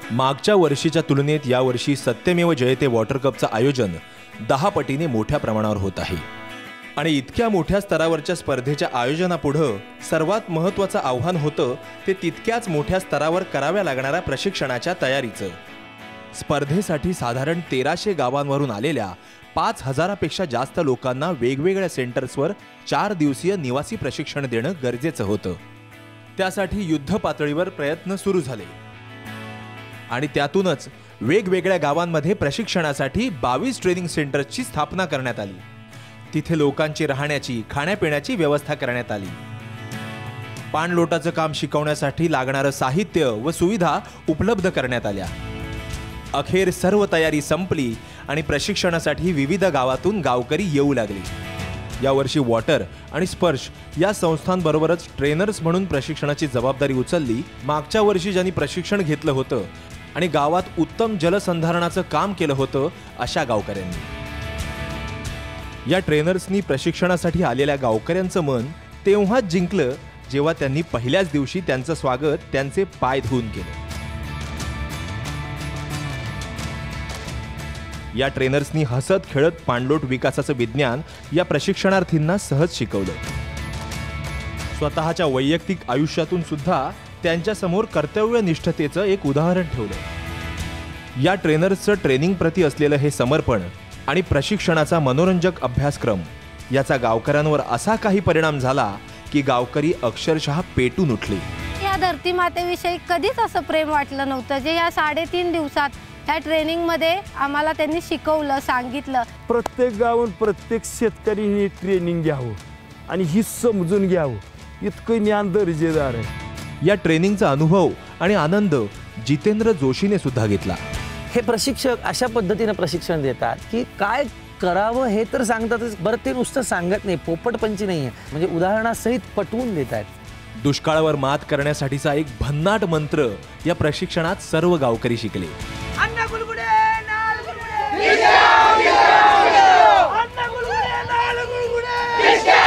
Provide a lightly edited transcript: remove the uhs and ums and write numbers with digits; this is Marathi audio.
मागच्या वर्षीच्या तुलनेत यावर्षी सत्यमेव जयते वॉटर कपचं आयोजन 10 पटीने मोठ्या प्रमाणावर होत आहे। आणि इतक्या मोठ्या स्तरावरच्या स्पर्धेच्या आयोजनापुढे सर्वात महत्त्वाचं आव्हान होतं ते तितक्याच मोठ्या स्तरावर कराव्या लागणाऱ्या प्रशिक्षणाच्या तयारीचं। स्पर्धेसाठी साधारण 1300 गावांवरून आलेल्या 5000 पेक्षा जास्त लोकांना वेगवेगळ्या सेंटर्सवर 4 दिवसीय निवासी प्रशिक्षण देणं गरजेचं होतं। त्यासाठी युद्ध पातळीवर प्रयत्न सुरू झाले आणि त्यातूनच वेगवेगळ्या गावांमध्ये प्रशिक्षणासाठी 22 ट्रेनिंग सेंटर्सची स्थापना करण्यात आली। तिथे लोकांची राहण्याची खाण्यापिण्याची व्यवस्था करण्यात आली। पाणलोटाचं काम शिकवण्यासाठी लागणारं साहित्य व सुविधा उपलब्ध करण्यात आल्या। अखेर सर्व तयारी संपली आणि प्रशिक्षणासाठी विविध गावातून गावकरी येऊ लागले। यावर्षी वॉटर आणि स्पर्श या संस्थांबरोबरच ट्रेनर्स म्हणून प्रशिक्षणाची जबाबदारी उचलली मागच्या वर्षी ज्यांनी प्रशिक्षण घेतलं होतं आणि गावात उत्तम जलसंधारणाचं काम केलं होतं अशा गावकऱ्यांनी। या ट्रेनर्सनी प्रशिक्षणासाठी आलेल्या गावकऱ्यांचं मन तेव्हाच जिंकलं जेव्हा त्यांनी पहिल्याच दिवशी त्यांचं स्वागत त्यांचे पाय धुवून केलं। या ट्रेनर्सनी हसत खेळत पाणलोट विकासाचं विज्ञान या प्रशिक्षणार्थींना सहज शिकवलं। स्वतःच्या वैयक्तिक आयुष्यातून सुद्धा त्यांच्यासमोर कर्तव्यनिष्ठतेचं एक उदाहरण ठेवलं। या ट्रेनर्सचं ट्रेनिंग प्रति असलेलं हे समर्पण आणि प्रशिक्षणाचा मनोरंजक अभ्यासक्रम याचा गावकऱ्यांवर असा काही परिणाम झाला की गावकरी अक्षरशः पेटून उठले। या धरती मातेविषयी कधीच असं प्रेम वाटलं नव्हतं जे या 3.5 दिवसात ह्या ट्रेनिंग मध्ये आम्हाला त्यांनी शिकवलं, सांगितलं। प्रत्येक गावात प्रत्येक शेतकरी ही ट्रेनिंग घ्यावं आणि ही समजून घ्यावं, इतकं ज्ञान दर्जेदार आहे। या ट्रेनिंगचा अनुभव आणि आनंद जितेंद्र जोशीने सुद्धा घेतला। हे प्रशिक्षक अशा पद्धतीने प्रशिक्षण देतात की काय करावं हे तर सांगतातच, बरं ते नुसतं सांगत नाही, पोपटपंची नाही आहे, म्हणजे उदाहरणासहित पटवून देत आहेत। दुष्काळावर मात करण्यासाठीचा एक भन्नाट मंत्र या प्रशिक्षणात सर्व गावकरी शिकले। अण्णा गुलगुले नाल गुलगुले, अण्णा गुलगुले नाल गुलगुले।